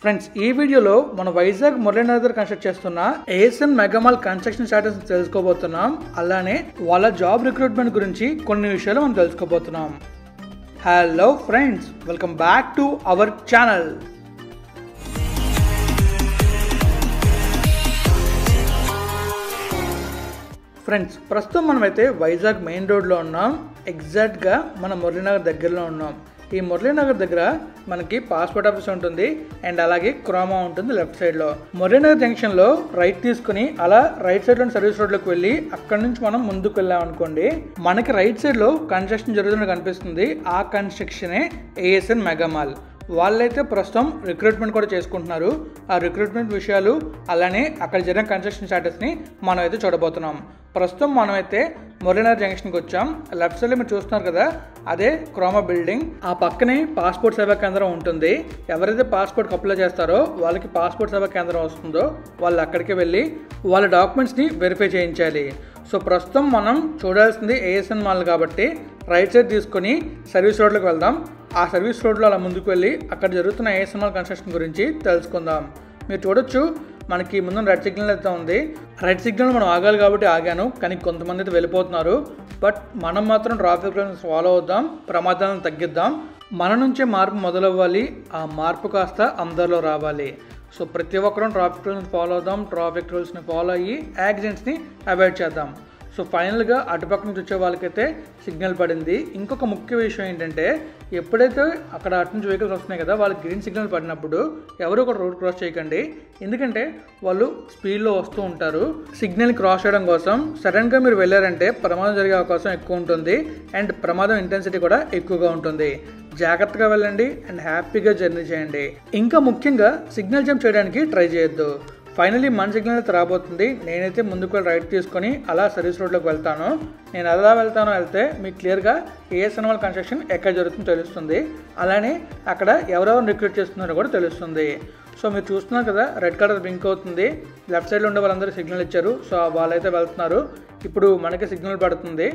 Friends, ఈ వీడియోలో మన వైజాగ్ మురళీనగర్ కన్స్ట్రక్ట్ చేస్తున్న ఏఎస్ఎన్ మెగామాల్ కన్స్ట్రక్షన్ స్టాటస్ తెలుసుకోబోతున్నాం. అలానే వాళ్ళ జాబ్ రిక్రూట్మెంట్ గురించి కొన్ని విషయాలు మనం తెలుసుకోబోతున్నాం. Hello friends, welcome back to our channel. Friends, ప్రస్తుతం మనమైతే వైజాగ్ మెయిన్ రోడ్లో ఉన్నాం. ఎగ్జాక్ట్గా మన మురళీనగర్ దగ్గరలో ఉన్నాం. ఈ మురళీనగర్ దగ్గర మనకి పాస్పోర్ట్ ఆఫీస్ ఉంటుంది అండ్ అలాగే క్రోమా ఉంటుంది లెఫ్ట్ సైడ్లో. మురళీనగర్ జంక్షన్లో రైట్ తీసుకుని అలా రైట్ సైడ్లోని సర్వీస్ రోడ్లోకి వెళ్ళి అక్కడ నుంచి మనం ముందుకు వెళ్ళాం అనుకోండి, మనకి రైట్ సైడ్లో కన్స్ట్రక్షన్ జరుగుతున్నట్టు కనిపిస్తుంది. ఆ కన్స్ట్రక్షనే ఏఎస్ఎన్ మెగామాల్. వాళ్ళైతే ప్రస్తుతం రిక్రూట్మెంట్ కూడా చేసుకుంటున్నారు. ఆ రిక్రూట్మెంట్ విషయాలు అలానే అక్కడ జరిగిన కన్స్ట్రక్షన్ స్టాటస్ని మనం అయితే చూడబోతున్నాం. ప్రస్తుతం మనమైతే మురళీనగర్ జంక్షన్కి వచ్చాం. లెఫ్ట్ సైడ్లో మీరు చూస్తున్నారు కదా, అదే క్రోమా బిల్డింగ్. ఆ పక్కనే పాస్పోర్ట్ సేవా కేంద్రం ఉంటుంది. ఎవరైతే పాస్పోర్ట్ అప్లై చేస్తారో వాళ్ళకి పాస్పోర్ట్ సేవా కేంద్రం వస్తుందో వాళ్ళు అక్కడికి వెళ్ళి వాళ్ళ డాక్యుమెంట్స్ని వెరిఫై చేయించాలి. సో ప్రస్తుతం మనం చూడాల్సింది ఏఎస్ఎన్ మాల్ కాబట్టి రైట్ సైడ్ తీసుకొని సర్వీస్ రోడ్లోకి వెళ్దాం. ఆ సర్వీస్ రోడ్లో అలా ముందుకు వెళ్ళి అక్కడ జరుగుతున్న ఏఎస్ఎన్ మాల్ కన్స్ట్రక్షన్ గురించి తెలుసుకుందాం. మీరు చూడొచ్చు, మనకి ముందు రెడ్ సిగ్నల్ అయితే ఉంది. రెడ్ సిగ్నల్ మనం ఆగాలి కాబట్టి ఆగాను, కానీ కొంతమంది అయితే వెళ్ళిపోతున్నారు. బట్ మనం మాత్రం ట్రాఫిక్ రూల్స్ ఫాలో అవుదాం, ప్రమాదాలను తగ్గిద్దాం. మన నుంచే మార్పు మొదలవ్వాలి, ఆ మార్పు కాస్త అందరిలో రావాలి. సో ప్రతి ఒక్కరూ ట్రాఫిక్ రూల్స్ని ఫాలో అవుదాం, ట్రాఫిక్ రూల్స్ని ఫాలో అయ్యి యాక్సిడెంట్స్ని అవాయిడ్ చేద్దాం. సో ఫైనల్గా అటుపక్క నుంచి వచ్చే వాళ్ళకైతే సిగ్నల్ పడింది. ఇంకొక ముఖ్య విషయం ఏంటంటే, ఎప్పుడైతే అక్కడ అటు నుంచి వెహికల్స్ వస్తున్నాయి కదా, వాళ్ళకి గ్రీన్ సిగ్నల్ పడినప్పుడు ఎవరు ఒక రోడ్ క్రాస్ చేయకండి. ఎందుకంటే వాళ్ళు స్పీడ్లో వస్తూ ఉంటారు. సిగ్నల్ క్రాస్ చేయడం కోసం సడన్గా మీరు వెళ్ళారంటే ప్రమాదం జరిగే అవకాశం ఎక్కువ ఉంటుంది అండ్ ప్రమాదం ఇంటెన్సిటీ కూడా ఎక్కువగా ఉంటుంది. జాగ్రత్తగా వెళ్ళండి అండ్ హ్యాపీగా జర్నీ చేయండి. ఇంకా ముఖ్యంగా సిగ్నల్ జంప్ చేయడానికి ట్రై చేయొద్దు. ఫైనలీ మన సిగ్నల్ అయితే రాబోతుంది. నేనైతే ముందుకు రైట్ తీసుకొని అలా సర్వీస్ రోడ్లోకి వెళ్తాను. నేను ఎలా వెళ్తే మీకు క్లియర్గా ఏఎస్ఎన్ మాల్ కన్స్ట్రక్షన్ ఎక్కడ జరుగుతుందో తెలుస్తుంది. అలానే అక్కడ ఎవరెవరు రిక్రూట్ చేస్తున్నారో కూడా తెలుస్తుంది. సో మీరు చూస్తున్నారు కదా, రెడ్ కలర్ బ్లింక్ అవుతుంది. లెఫ్ట్ సైడ్లో ఉండే వాళ్ళందరూ సిగ్నల్ ఇచ్చారు. సో వాళ్ళైతే వెళ్తున్నారు. ఇప్పుడు మనకి సిగ్నల్ పడుతుంది.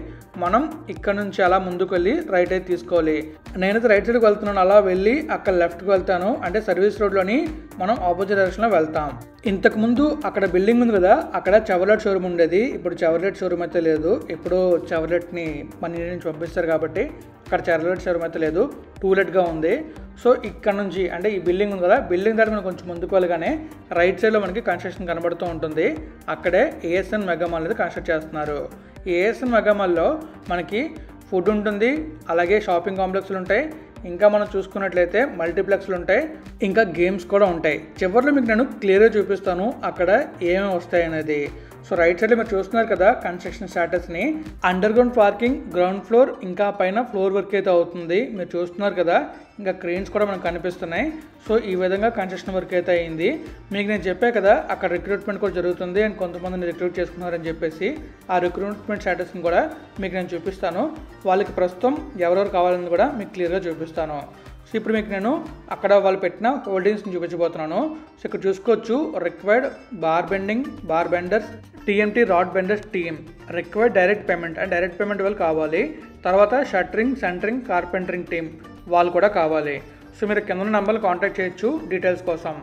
మనం ఇక్కడ నుంచి అలా ముందుకు వెళ్ళి రైట్ అయితే తీసుకోవాలి. నేనైతే రైట్ సైడ్కి వెళ్తున్నాను. అలా వెళ్ళి అక్కడ లెఫ్ట్కి వెళ్తాను. అంటే సర్వీస్ రోడ్లోని మనం ఆపోజిట్ డైరెక్షన్లో వెళ్తాం. ఇంతకుముందు అక్కడ బిల్డింగ్ ఉంది కదా, అక్కడ చెవర్లెట్ షోరూమ్ ఉండేది. ఇప్పుడు చెవర్లెట్ షోరూమ్ అయితే లేదు. ఇప్పుడు చెవర్లెట్ని మన ఇంటి నుంచి పంపిస్తారు కాబట్టి అక్కడ చెవర్లెట్ షోరూమ్ అయితే లేదు, టూలెట్గా ఉంది. సో ఇక్కడ నుంచి అంటే ఈ బిల్డింగ్ ఉంది కదా, బిల్డింగ్ దగ్గర మనం కొంచెం ముందుకు వెళ్ళగానే రైట్ సైడ్లో మనకి కన్స్ట్రక్షన్ కనబడుతూ ఉంటుంది. అక్కడే ఏఎస్ఎన్ మెగామాల్ అనేది కన్స్ట్రక్ట్ చేస్తున్నారు. ఈ ఏఎస్ఎన్ మెగామాల్లో మనకి ఫుడ్ ఉంటుంది, అలాగే షాపింగ్ కాంప్లెక్స్లు ఉంటాయి, ఇంకా మనం చూసుకున్నట్లయితే మల్టీప్లెక్స్లు ఉంటాయి, ఇంకా గేమ్స్ కూడా ఉంటాయి. చివరిలో మీకు నేను క్లియర్గా చూపిస్తాను అక్కడ ఏమేమి వస్తాయి అనేది. సో రైట్ సైడ్లో మీరు చూస్తున్నారు కదా కన్స్ట్రక్షన్ స్టాటస్ని. Under ground parking, ground floor, ఇంకా పైన ఫ్లోర్ వర్క్ అయితే అవుతుంది. మీరు చూస్తున్నారు కదా, ఇంకా క్రెయిన్స్ కూడా మనకు కనిపిస్తున్నాయి. సో ఈ విధంగా కన్స్ట్రక్షన్ వర్క్ అయితే అయింది. మీకు నేను చెప్పా కదా అక్కడ రిక్రూట్మెంట్ కూడా జరుగుతుంది అండ్ కొంతమందిని రిక్రూట్ చేసుకున్నారని చెప్పేసి. ఆ రిక్రూట్మెంట్ స్టాటస్ని కూడా మీకు నేను చూపిస్తాను. వాళ్ళకి ప్రస్తుతం ఎవరెవరు కావాలని కూడా మీకు క్లియర్గా చూపిస్తాను. సో ఇప్పుడు మీకు నేను అక్కడ వాళ్ళు పెట్టిన హోల్డింగ్స్ని చూపించబోతున్నాను. సో ఇక్కడ చూసుకోవచ్చు, required bar bending, bar benders, TMT rod benders team, required direct payment and direct payment వాళ్ళు కావాలి. తర్వాత షట్టరింగ్, సెంటరింగ్, కార్పెంటరింగ్ టీమ్ వాళ్ళు కూడా కావాలి. సో మీరు కింద ఉన్న నెంబర్లు కాంటాక్ట్ చేయొచ్చు డీటెయిల్స్ కోసం.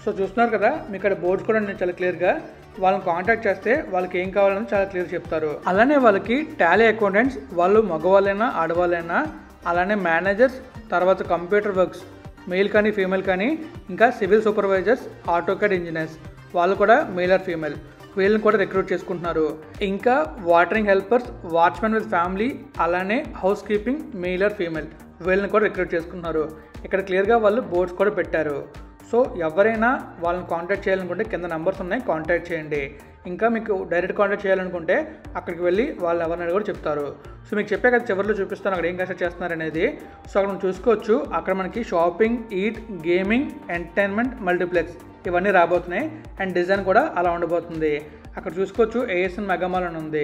సో చూస్తున్నారు కదా, మీకు ఇక్కడ బోర్డ్స్ కూడా నేను చాలా క్లియర్గా వాళ్ళని కాంటాక్ట్ చేస్తే వాళ్ళకి ఏం కావాలని చాలా క్లియర్ చెప్తారు. అలానే వాళ్ళకి టాలీ అకౌంటెంట్స్, వాళ్ళు మగవాళ్ళైనా ఆడవాళ్ళైనా, అలానే మేనేజర్స్, తర్వాత కంప్యూటర్ వర్క్స్ మెయిల్ కానీ ఫీమేల్ కానీ, ఇంకా సివిల్ సూపర్వైజర్స్, ఆటోకాడ్ ఇంజనీర్స్ వాళ్ళు కూడా మెయిల్ ఆర్ ఫీమేల్, వీళ్ళని కూడా రిక్రూట్ చేసుకుంటున్నారు. ఇంకా watering helpers, watchmen with family, అలానే house keeping male or female వీళ్ళని కూడా రిక్రూట్ చేసుకుంటున్నారు. ఇక్కడ క్లియర్గా వాళ్ళు బోర్డ్స్ కూడా పెట్టారు. సో ఎవరైనా వాళ్ళని కాంటాక్ట్ చేయాలనుకుంటే కింద నెంబర్స్ ఉన్నాయి, కాంటాక్ట్ చేయండి. ఇంకా మీకు డైరెక్ట్ కాంటాక్ట్ చేయాలనుకుంటే అక్కడికి వెళ్ళి వాళ్ళు ఎవరిని కూడా చెప్తారు. సో మీకు చెప్పే కదా చివరిలో చూపిస్తాను అక్కడ ఏం కన్స్ట్రక్ట్ చేస్తున్నారు అనేది. సో అక్కడ మనం చూసుకోవచ్చు, అక్కడ మనకి shopping, eat, gaming, entertainment, multiplex ఇవన్నీ రాబోతున్నాయి అండ్ డిజైన్ కూడా అలా ఉండబోతుంది. అక్కడ చూసుకోవచ్చు ఏఎస్ఎన్ మెగామాల్ అని ఉంది.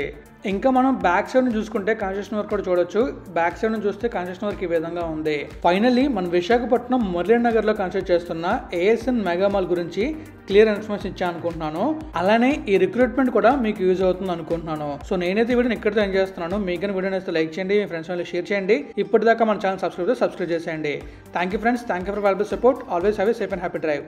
ఇంకా మనం బ్యాక్ సైడ్ నుంచి చూసుకుంటే కన్స్ట్రక్షన్ వర్క్ కూడా చూడొచ్చు. బ్యాక్ సైడ్ నుంచి చూస్తే కన్స్ట్రక్షన్ వర్క్ ఈ విధంగా ఉంది. ఫైనల్లీ మన విశాఖపట్నం మురళీనగర్లో కన్స్ట్రక్ట్ చేస్తున్న ఏఎస్ఎన్ మెగామాల్ గురించి క్లియర్ ఇన్ఫర్మేషన్ ఇచ్చాను అనుకుంటున్నాను. అలానే ఈ రిక్రూట్మెంట్ కూడా మీకు యూజ్ అవుతుంది అనుకుంటున్నాను. సో నేనైతే వీడియోని ఇక్కడితో ఎంజాయ్ చేస్తున్నాను. మీకు వీడియో నచ్చితే లైక్ చేయండి, మీ ఫ్రెండ్స్ వాళ్ళకి షేర్ చేయండి. ఇప్పటిదాకా మన ఛానల్ సబ్స్క్రైబ్ చేసేయండి. Thank you friends, thank you for valuable support. Always have a safe and happy drive.